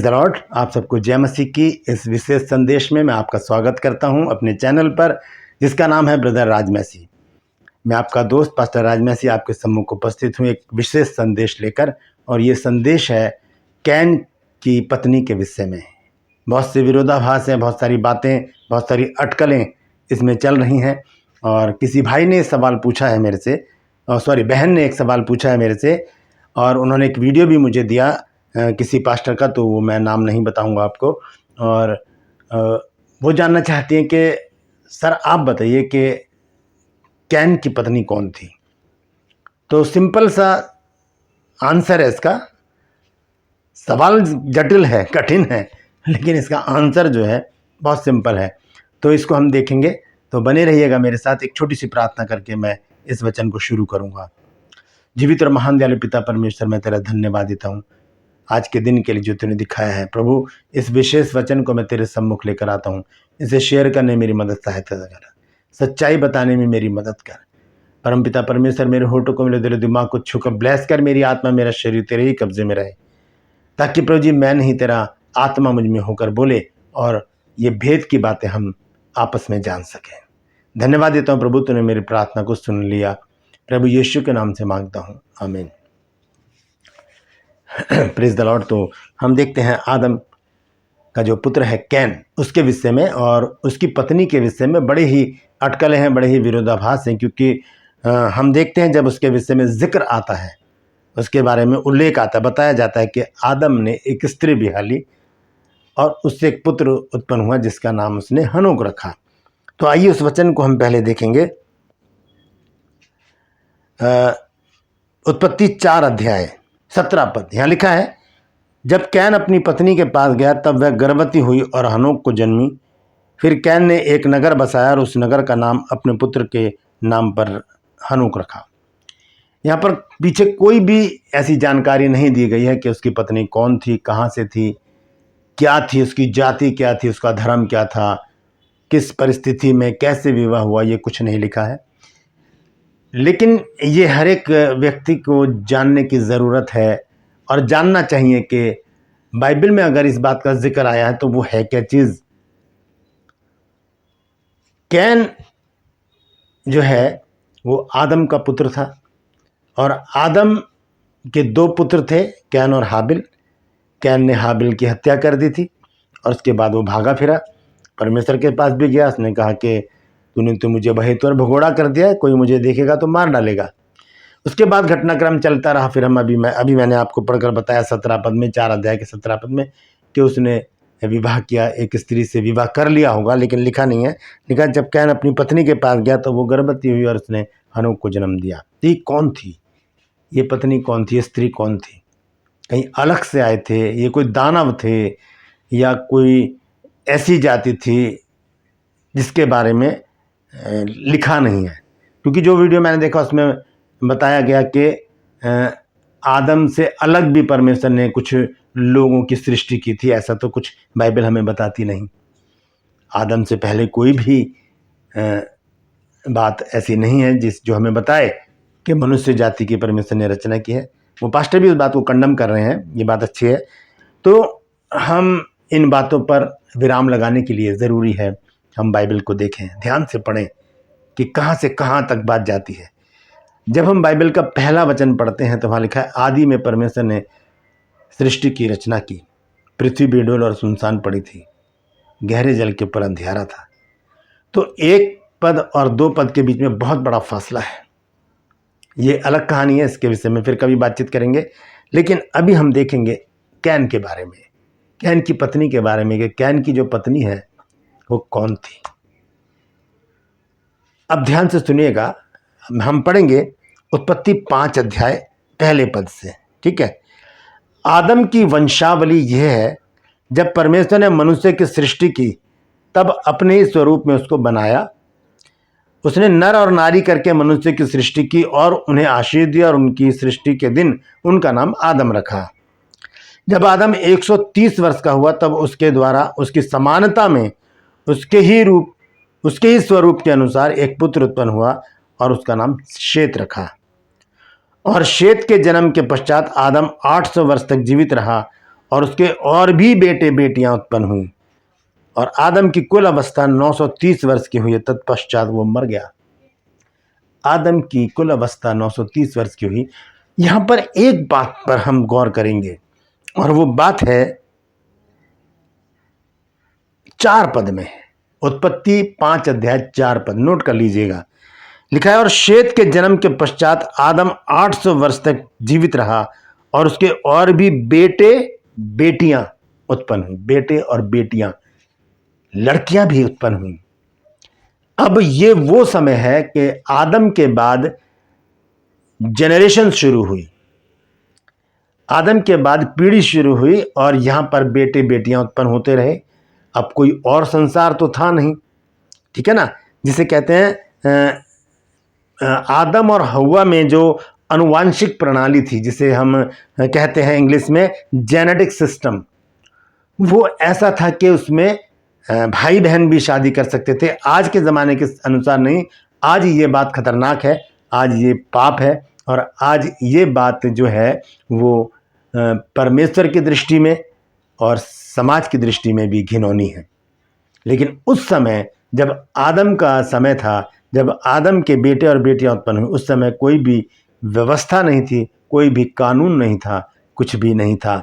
Praise the Lord. आप सबको जय मसीह की इस विशेष संदेश में मैं आपका स्वागत करता हूं अपने चैनल पर, जिसका नाम है ब्रदर राज मसीह। मैं आपका दोस्त पास्टर राज मसीह आपके सम्मुख उपस्थित हूं एक विशेष संदेश लेकर, और ये संदेश है कैन की पत्नी के विषय में। बहुत से विरोधाभास हैं, बहुत सारी बातें, बहुत सारी अटकलें इसमें चल रही हैं। और किसी भाई ने सवाल पूछा है मेरे से, बहन ने एक सवाल पूछा है मेरे से, और उन्होंने एक वीडियो भी मुझे दिया किसी पास्टर का, तो वो मैं नाम नहीं बताऊंगा आपको। और वो जानना चाहती हैं कि सर आप बताइए कि कैन की पत्नी कौन थी। तो सिंपल सा आंसर है इसका। सवाल जटिल है, कठिन है, लेकिन इसका आंसर जो है बहुत सिंपल है। तो इसको हम देखेंगे, तो बने रहिएगा मेरे साथ। एक छोटी सी प्रार्थना करके मैं इस वचन को शुरू करूंगा। जीवित और महान दयालु पिता परमेश्वर, मैं तेरा धन्यवाद देता हूँ आज के दिन के लिए जो तूने दिखाया है। प्रभु, इस विशेष वचन को मैं तेरे सम्मुख लेकर आता हूँ। इसे शेयर करने में मेरी मदद सहायता कर, सच्चाई बताने में मेरी मदद कर। परमपिता परमेश्वर, मेरे होठों को, मेरे दिल दिमाग को छूकर ब्लेस कर। मेरी आत्मा, मेरा शरीर तेरे ही कब्जे में रहे, ताकि प्रभु जी मैं नहीं, तेरा आत्मा मुझ में होकर बोले और ये भेद की बातें हम आपस में जान सकें। धन्यवाद देता हूँ प्रभु, तूने मेरी प्रार्थना को सुन लिया। प्रभु यीशु के नाम से मांगता हूँ, आमीन। Praise the Lord. तो हम देखते हैं आदम का जो पुत्र है कैन, उसके विषय में और उसकी पत्नी के विषय में बड़े ही अटकलें हैं, बड़े ही विरोधाभास हैं। क्योंकि हम देखते हैं जब उसके विषय में जिक्र आता है, उसके बारे में उल्लेख आता है, बताया जाता है कि आदम ने एक स्त्री बिहाली और उससे एक पुत्र उत्पन्न हुआ जिसका नाम उसने हनोक रखा। तो आइए उस वचन को हम पहले देखेंगे। उत्पत्ति 4 अध्याय 17 पद यहाँ लिखा है, जब कैन अपनी पत्नी के पास गया तब वह गर्भवती हुई और हनोक को जन्मी। फिर कैन ने एक नगर बसाया और उस नगर का नाम अपने पुत्र के नाम पर हनोक रखा। यहाँ पर पीछे कोई भी ऐसी जानकारी नहीं दी गई है कि उसकी पत्नी कौन थी, कहाँ से थी, क्या थी, उसकी जाति क्या थी, उसका धर्म क्या था, किस परिस्थिति में कैसे विवाह हुआ, ये कुछ नहीं लिखा है। लेकिन ये हर एक व्यक्ति को जानने की ज़रूरत है और जानना चाहिए कि बाइबल में अगर इस बात का जिक्र आया है तो वो है क्या चीज़। कैन जो है वो आदम का पुत्र था, और आदम के 2 पुत्र थे, कैन और हाबिल। कैन ने हाबिल की हत्या कर दी थी और उसके बाद वो भागा फिरा, परमेश्वर के पास भी गया। उसने कहा कि तूने तो मुझे बहेतर भगोड़ा कर दिया है, कोई मुझे देखेगा तो मार डालेगा। उसके बाद घटनाक्रम चलता रहा। फिर हम अभी मैंने आपको पढ़कर बताया 17 पद में, 4 अध्याय के 17 पद में, कि उसने विवाह किया, एक स्त्री से विवाह कर लिया होगा, लेकिन लिखा नहीं है। लिखा जब कैन अपनी पत्नी के पास गया तो वो गर्भवती हुई और उसने हनोक को जन्म दिया। तो ये कौन थी, ये पत्नी कौन थी, ये स्त्री कौन थी? कहीं अलग से आए थे, ये कोई दानव थे, या कोई ऐसी जाति थी जिसके बारे में लिखा नहीं है? क्योंकि जो वीडियो मैंने देखा उसमें बताया गया कि आदम से अलग भी परमेश्वर ने कुछ लोगों की सृष्टि की थी। ऐसा तो कुछ बाइबल हमें बताती नहीं। आदम से पहले कोई भी बात ऐसी नहीं है जो हमें बताए कि मनुष्य जाति की परमेश्वर ने रचना की है। वो पास्टर भी उस बात को कंडम कर रहे हैं, ये बात अच्छी है। तो हम इन बातों पर विराम लगाने के लिए ज़रूरी है हम बाइबल को देखें, ध्यान से पढ़ें कि कहाँ से कहाँ तक बात जाती है। जब हम बाइबल का पहला वचन पढ़ते हैं तो वहाँ लिखा है, आदि में परमेश्वर ने सृष्टि की रचना की, पृथ्वी बेडोल और सुनसान पड़ी थी, गहरे जल के ऊपर अंधियारा था। तो 1 पद और 2 पद के बीच में बहुत बड़ा फासला है। ये अलग कहानी है, इसके विषय में फिर कभी बातचीत करेंगे। लेकिन अभी हम देखेंगे कैन के बारे में, कैन की पत्नी के बारे में, कि कैन की जो पत्नी है वो कौन थी। अब ध्यान से सुनिएगा, हम पढ़ेंगे उत्पत्ति 5 अध्याय पहले पद से, ठीक है। आदम की वंशावली यह है, जब परमेश्वर ने मनुष्य की सृष्टि की तब अपने ही स्वरूप में उसको बनाया। उसने नर और नारी करके मनुष्य की सृष्टि की और उन्हें आशीष दिया, और उनकी सृष्टि के दिन उनका नाम आदम रखा। जब आदम 130 वर्ष का हुआ तब उसके द्वारा उसकी समानता में उसके ही स्वरूप के अनुसार एक पुत्र उत्पन्न हुआ और उसका नाम शेत रखा। और शेत के जन्म के पश्चात आदम 800 वर्ष तक जीवित रहा और उसके और भी बेटे बेटियां उत्पन्न हुई, और आदम की कुल अवस्था 930 वर्ष की हुई। तत्पश्चात वो मर गया। आदम की कुल अवस्था 930 वर्ष की हुई। यहां पर एक बात पर हम गौर करेंगे, और वो बात है 4 पद में। उत्पत्ति 5 अध्याय 4 पद नोट कर लीजिएगा। लिखा है, और शेत के जन्म के पश्चात आदम 800 वर्ष तक जीवित रहा, और उसके और भी बेटे बेटियां उत्पन्न हुई। बेटे और बेटियां, लड़कियां भी उत्पन्न हुई। अब ये वो समय है कि आदम के बाद जनरेशन शुरू हुई, आदम के बाद पीढ़ी शुरू हुई, और यहां पर बेटे बेटियां उत्पन्न होते रहे। अब कोई और संसार तो था नहीं, ठीक है ना। जिसे कहते हैं आदम और हव्वा में जो अनुवांशिक प्रणाली थी, जिसे हम कहते हैं इंग्लिश में जेनेटिक सिस्टम, वो ऐसा था कि उसमें भाई बहन भी शादी कर सकते थे। आज के ज़माने के अनुसार नहीं। आज ये बात खतरनाक है, आज ये पाप है, और आज ये बात जो है वो परमेश्वर की दृष्टि में और समाज की दृष्टि में भी घिनौनी है। लेकिन उस समय जब आदम का समय था, जब आदम के बेटे और बेटियां उत्पन्न हुई, उस समय कोई भी व्यवस्था नहीं थी, कोई भी कानून नहीं था, कुछ भी नहीं था।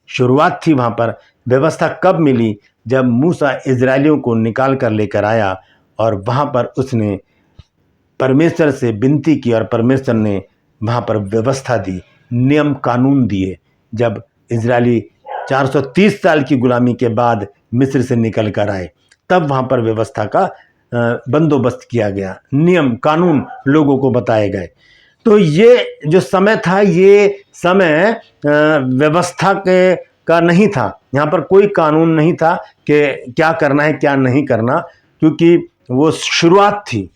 शुरुआत थी वहाँ पर। व्यवस्था कब मिली? जब मूसा इजरायलियों को निकाल कर लेकर आया, और वहाँ पर उसने परमेश्वर से विनती की, और परमेश्वर ने वहाँ पर व्यवस्था दी, नियम कानून दिए। जब इजरायली 430 साल की गुलामी के बाद मिस्र से निकल कर आए, तब वहाँ पर व्यवस्था का बंदोबस्त किया गया, नियम कानून लोगों को बताए गए। तो ये जो समय था, ये समय व्यवस्था के का नहीं था। यहाँ पर कोई कानून नहीं था कि क्या करना है क्या नहीं करना, क्योंकि वो शुरुआत थी,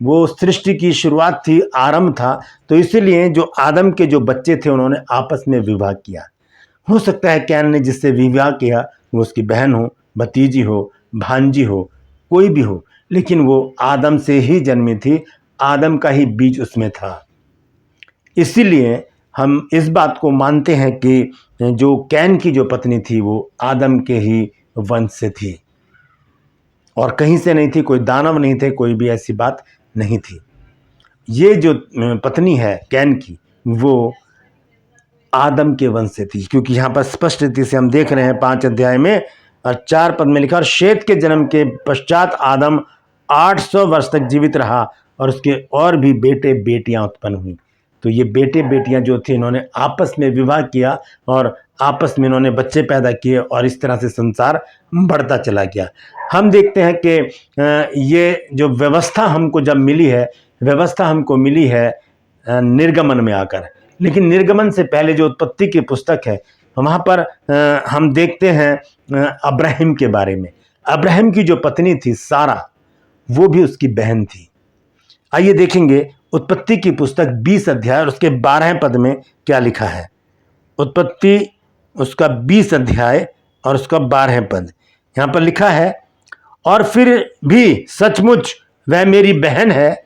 वो सृष्टि की शुरुआत थी, आरंभ था। तो इसीलिए जो आदम के जो बच्चे थे, उन्होंने आपस में विवाह किया। हो सकता है कैन ने जिससे विवाह किया वो उसकी बहन हो, भतीजी हो, भांजी हो, कोई भी हो, लेकिन वो आदम से ही जन्मी थी, आदम का ही बीज उसमें था। इसीलिए हम इस बात को मानते हैं कि जो कैन की जो पत्नी थी वो आदम के ही वंश से थी, और कहीं से नहीं थी, कोई दानव नहीं थे, कोई भी ऐसी बात नहीं थी। ये जो पत्नी है कैन की, वो आदम के वंश से थी, क्योंकि यहाँ पर स्पष्ट रीति से हम देख रहे हैं 5 अध्याय में और 4 पद में लिखा, और शेत के जन्म के पश्चात आदम 800 वर्ष तक जीवित रहा, और उसके और भी बेटे बेटियां उत्पन्न हुई। तो ये बेटे बेटियां जो थे, इन्होंने आपस में विवाह किया, और आपस में इन्होंने बच्चे पैदा किए, और इस तरह से संसार बढ़ता चला गया। हम देखते हैं कि ये जो व्यवस्था हमको जब मिली है, व्यवस्था हमको मिली है निर्गमन में आकर। लेकिन निर्गमन से पहले जो उत्पत्ति की पुस्तक है, वहाँ पर हम देखते हैं अब्राहिम के बारे में। अब्राहिम की जो पत्नी थी सारा, वो भी उसकी बहन थी। आइए देखेंगे उत्पत्ति की पुस्तक 20 अध्याय और उसके 12 पद में क्या लिखा है। उत्पत्ति उसका 20 अध्याय और उसका 12 पद, यहाँ पर लिखा है, और फिर भी सचमुच वह मेरी बहन है,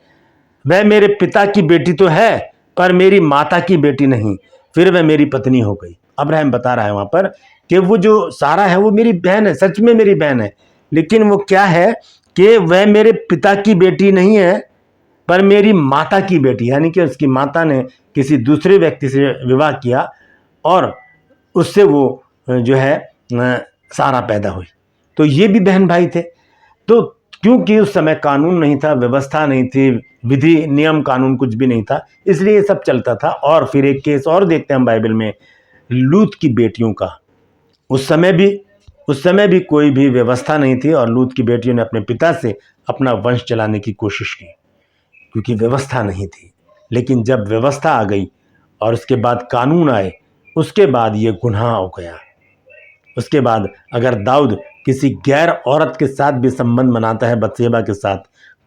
वह मेरे पिता की बेटी तो है, पर मेरी माता की बेटी नहीं, फिर वह मेरी पत्नी हो गई। अब्राहम बता रहा है वहाँ पर कि वो जो सारा है वो मेरी बहन है, सच में मेरी बहन है, लेकिन वो क्या है कि वह मेरे पिता की बेटी नहीं है, पर मेरी माता की बेटी, यानी कि उसकी माता ने किसी दूसरे व्यक्ति से विवाह किया और उससे वो जो है सारा पैदा हुई। तो ये भी बहन भाई थे। तो क्योंकि उस समय कानून नहीं था, व्यवस्था नहीं थी, विधि नियम कानून कुछ भी नहीं था, इसलिए ये सब चलता था। और फिर एक केस और देखते हैं हम बाइबल में, लूत की बेटियों का। उस समय भी कोई भी व्यवस्था नहीं थी, और लूत की बेटियों ने अपने पिता से अपना वंश चलाने की कोशिश की, क्योंकि व्यवस्था नहीं थी। लेकिन जब व्यवस्था आ गई और उसके बाद कानून आए, उसके बाद ये गुनाह हो गया। उसके बाद अगर दाऊद किसी गैर औरत के साथ भी संबंध बनाता है, बतशेबा के साथ,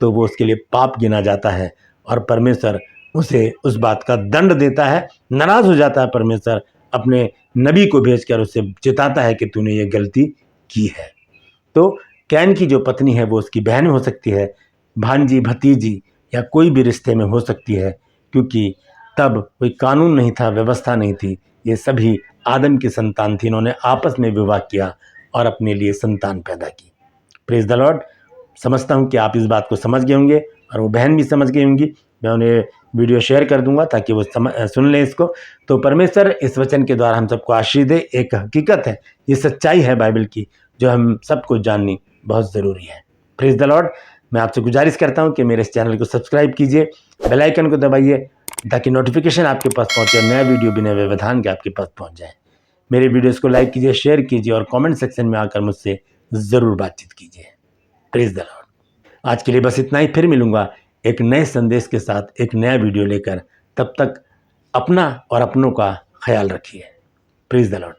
तो वो उसके लिए पाप गिना जाता है, और परमेश्वर उसे उस बात का दंड देता है। नाराज हो जाता है परमेश्वर, अपने नबी को भेजकर उसे चिताता है कि तूने ये गलती की है। तो कैन की जो पत्नी है वो उसकी बहन हो सकती है, भांजी, भतीजी, या कोई भी रिश्ते में हो सकती है, क्योंकि तब कोई कानून नहीं था, व्यवस्था नहीं थी, ये सभी आदम की संतान थी, इन्होंने आपस में विवाह किया और अपने लिए संतान पैदा की। Praise the Lord. समझता हूँ कि आप इस बात को समझ गए होंगे और वो बहन भी समझ गई होंगी। मैं उन्हें वीडियो शेयर कर दूंगा ताकि वो सुन लें इसको। तो परमेश्वर इस वचन के द्वारा हम सबको आशीष दे। एक हकीकत है, ये सच्चाई है बाइबल की, जो हम सबको जाननी बहुत ज़रूरी है। Praise the Lord. मैं आपसे गुजारिश करता हूँ कि मेरे इस चैनल को सब्सक्राइब कीजिए, बेल आइकन को दबाइए ताकि नोटिफिकेशन आपके पास पहुँचे और नया वीडियो बिना व्यवधान के आपके पास पहुँच जाए। मेरे वीडियोस को लाइक कीजिए, शेयर कीजिए और कमेंट सेक्शन में आकर मुझसे ज़रूर बातचीत कीजिए। Praise the Lord. आज के लिए बस इतना ही। फिर मिलूंगा एक नए संदेश के साथ, एक नया वीडियो लेकर। तब तक अपना और अपनों का ख्याल रखिए। Praise the Lord.